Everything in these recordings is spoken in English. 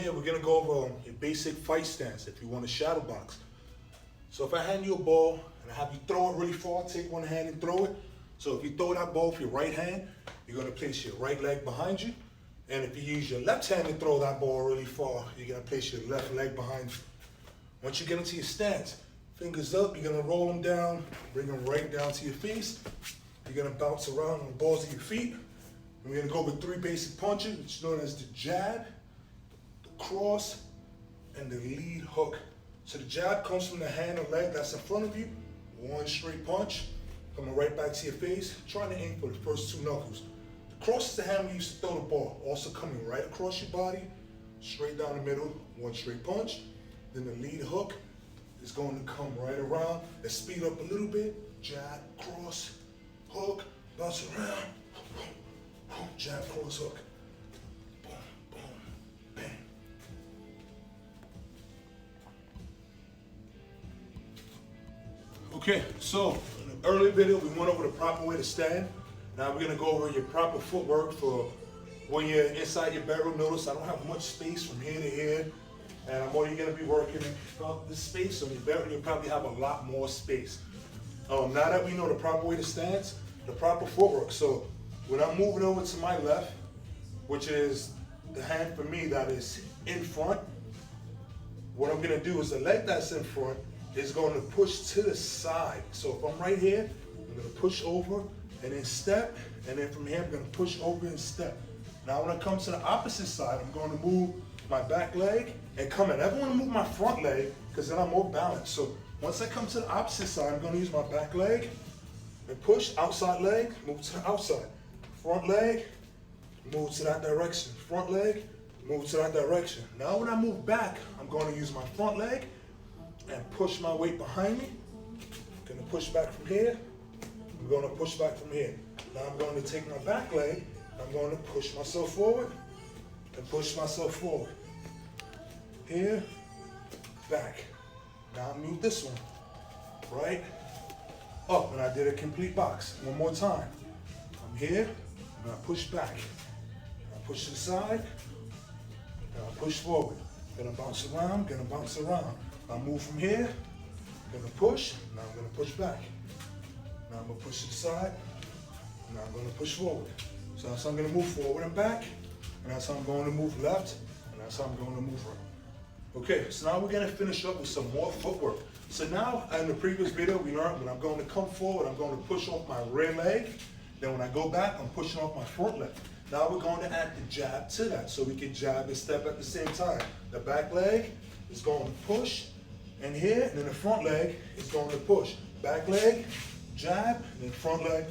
Here we're gonna go over your basic fight stance if you want to shadow box. So if I hand you a ball and I have you throw it really far, take one hand and throw it. So if you throw that ball with your right hand, you're gonna place your right leg behind you. And if you use your left hand to throw that ball really far, you're gonna place your left leg behind you. Once you get into your stance, fingers up, you're gonna roll them down, bring them right down to your face. You're gonna bounce around on the balls of your feet. And we're gonna go with 3 basic punches, which is known as the jab, cross, and the lead hook. So the jab comes from the hand or leg that's in front of you. One straight punch, coming right back to your face, trying to aim for the first 2 knuckles. The cross is the hand we use to throw the ball, also coming right across your body, straight down the middle, one straight punch. Then the lead hook is going to come right around. Let's speed up a little bit. Jab, cross, hook, bounce around. Jab, cross, hook. Boom, boom, bang. Okay, so in the earlier video, we went over the proper way to stand. Now we're gonna go over your proper footwork for when you're inside your bedroom. Notice I don't have much space from here to here, and I'm only gonna be working about this space. So in your bedroom, you'll probably have a lot more space. Now that we know the proper way to stand, the proper footwork. So when I'm moving over to my left, which is the hand for me that is in front, what I'm gonna do is the leg that's in front is going to push to the side. So if I'm right here, I'm gonna push over and then step, and then from here I'm gonna push over and step. Now when I come to the opposite side, I'm going to move my back leg and come in. I never want to move my front leg because then I'm more balanced. So once I come to the opposite side, I'm going to use my back leg and push, outside leg, move to the outside. Front leg, move to that direction. Front leg, move to that direction. Now when I move back, I'm going to use my front leg and push my weight behind me. I'm gonna push back from here. I'm gonna push back from here. Now I'm going to take my back leg. I'm going to push myself forward and push myself forward. Here, back. Now I'm mute this one. Right, up, and I did a complete box. One more time. I'm here, and I push back. I push to the side, and I push forward. Gonna bounce around, gonna bounce around. I move from here, gonna push, now I'm gonna push back. Now I'm gonna push to the side, now I'm gonna push forward. So that's how I'm gonna move forward and back, and that's how I'm going to move left, and that's how I'm going to move right. Okay, so now we're gonna finish up with some more footwork. So now, in the previous video, we learned when I'm going to come forward, I'm going to push off my rear leg. Then when I go back, I'm pushing off my front leg. Now we're going to add the jab to that, so we can jab and step at the same time. The back leg is going to push, and here, and then the front leg is going to push. Back leg, jab, and then front leg,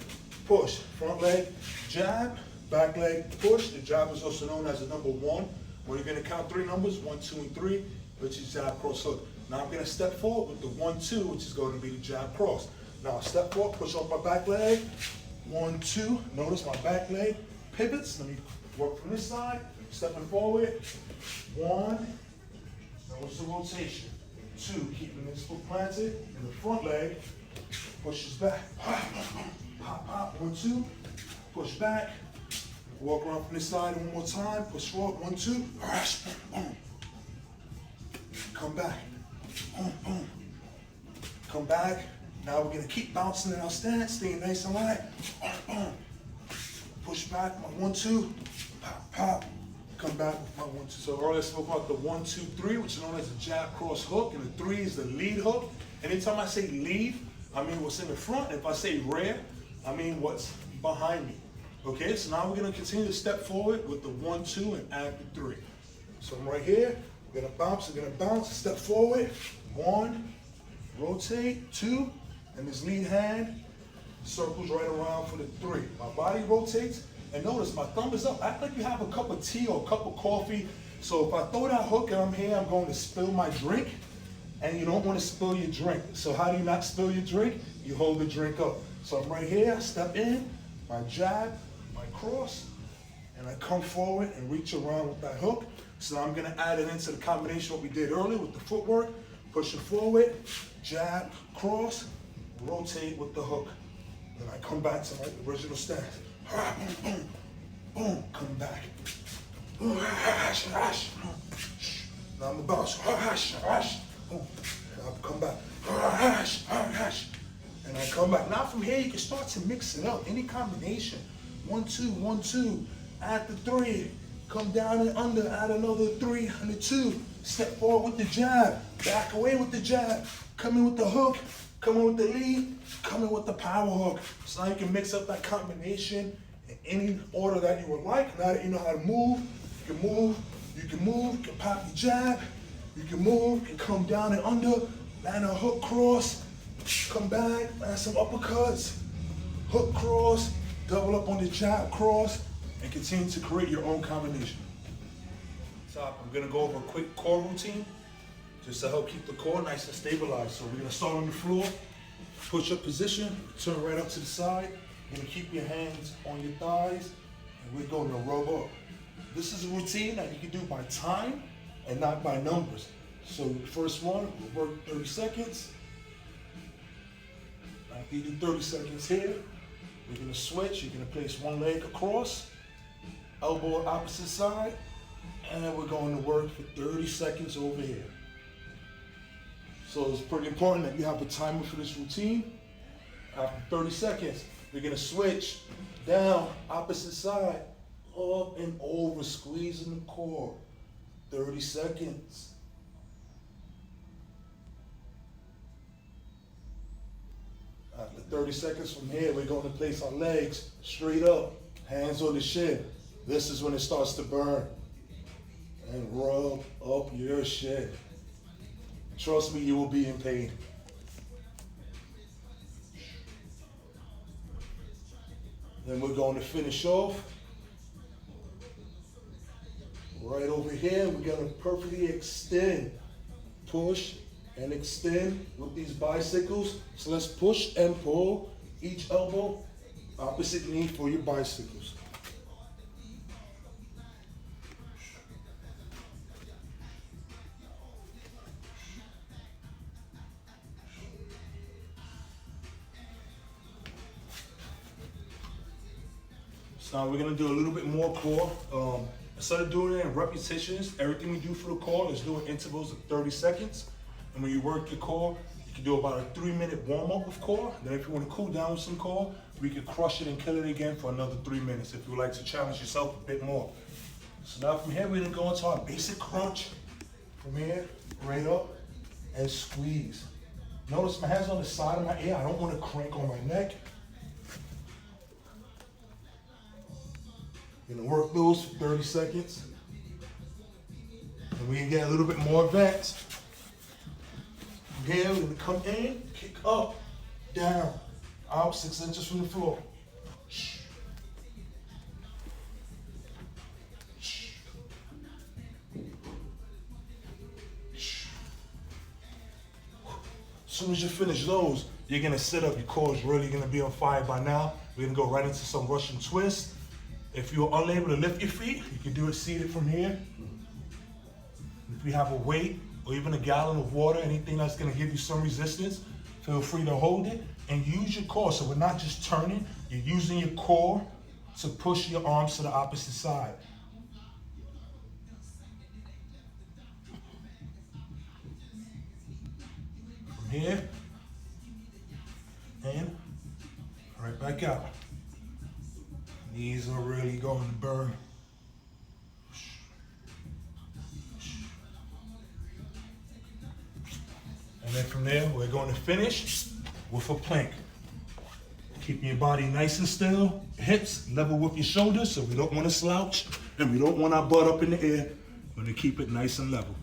push. Front leg, jab, back leg, push. The jab is also known as the number 1. When you're gonna count 3 numbers, 1, 2, and 3, which is jab, cross, hook. Now I'm gonna step forward with the 1, 2, which is going to be the jab, cross. Now step forward, push off my back leg, 1, 2. Notice my back leg pivots. Let me work from this side, stepping forward, 1, notice the rotation. 2, keeping this foot planted, and the front leg pushes back. Pop, pop, 1, 2, push back. Walk around from this side one more time, push forward, 1, 2, boom. Come back, boom, boom. Come back. Now we're gonna keep bouncing in our stance, staying nice and light. Boom. Push back, my 1, 2, pop, pop. Come back with my 1, 2. So earlier I spoke about the 1, 2, 3, which is known as the jab, cross, hook, and the 3 is the lead hook. Anytime I say lead, I mean what's in the front. If I say rear, I mean what's behind me. Okay, so now we're gonna continue to step forward with the 1, 2, and add the 3. So I'm right here, I'm gonna bounce, step forward, 1, rotate, 2, and this lead hand circles right around for the 3. My body rotates, and notice my thumb is up. Act like you have a cup of tea or a cup of coffee. So if I throw that hook and I'm here, I'm going to spill my drink, and you don't want to spill your drink. So how do you not spill your drink? You hold the drink up. So I'm right here, step in, my jab, my cross, and I come forward and reach around with that hook. So now I'm gonna add it into the combination what we did earlier with the footwork, pushing forward, jab, cross, rotate with the hook. Then I come back to my original stance. Boom, boom, boom, come back. Now I'm about to come back. And I come back. Now from here, you can start to mix it up. Any combination. 1, 2, 1, 2. Add the 3. Come down and under. Add another 3 and a 2. Step forward with the jab. Back away with the jab. Come in with the hook. Come in with the lead. Come in with the power hook. So now you can mix up that combination in any order that you would like. Now that you know how to move, you can move. You can move. You can pop your jab. You can move and come down and under. Land a hook cross. Come back, add some uppercuts, hook cross, double up on the jab cross, and continue to create your own combination. Top, I'm gonna go over a quick core routine, just to help keep the core nice and stabilized. So we're gonna start on the floor, push-up position, turn right up to the side. You're gonna keep your hands on your thighs, and we're going to rub up. This is a routine that you can do by time and not by numbers. So the first one, we'll work 30 seconds. After you do 30 seconds here, we're gonna switch. You're gonna place one leg across, elbow opposite side, and then we're going to work for 30 seconds over here. So it's pretty important that you have a timer for this routine. After 30 seconds, we're gonna switch down, opposite side, up and over, squeezing the core. 30 seconds. After 30 seconds from here, we're going to place our legs straight up, hands on the shin. This is when it starts to burn. And rub up your shin. Trust me, you will be in pain. Then we're going to finish off. Right over here, we're going to perfectly extend, push, and extend with these bicycles. So let's push and pull each elbow, opposite knee for your bicycles. So now we're gonna do a little bit more core. Instead of doing it in repetitions, everything we do for the core is doing intervals of 30 seconds. And when you work your core, you can do about a 3-minute warm-up with core. Then if you want to cool down with some core, we can crush it and kill it again for another 3 minutes if you would like to challenge yourself a bit more. So now from here, we're gonna go into our basic crunch. From here, right up, and squeeze. Notice my hands on the side of my ear. I don't want to crank on my neck. Gonna work those for 30 seconds. And we can get a little bit more advanced. From here, we're gonna come in, kick up, down, out 6 inches from the floor. As soon as you finish those, you're gonna sit up. Your core is really gonna be on fire by now. We're gonna go right into some Russian twist. If you're unable to lift your feet, you can do it seated from here. If you have a weight or even a gallon of water, anything that's gonna give you some resistance, feel free to hold it and use your core. So we're not just turning, you're using your core to push your arms to the opposite side. From here, and right back out. These are really going to burn. And then from there, we're going to finish with a plank. Keeping your body nice and still, hips level with your shoulders, so we don't want to slouch, and we don't want our butt up in the air. We're going to keep it nice and level.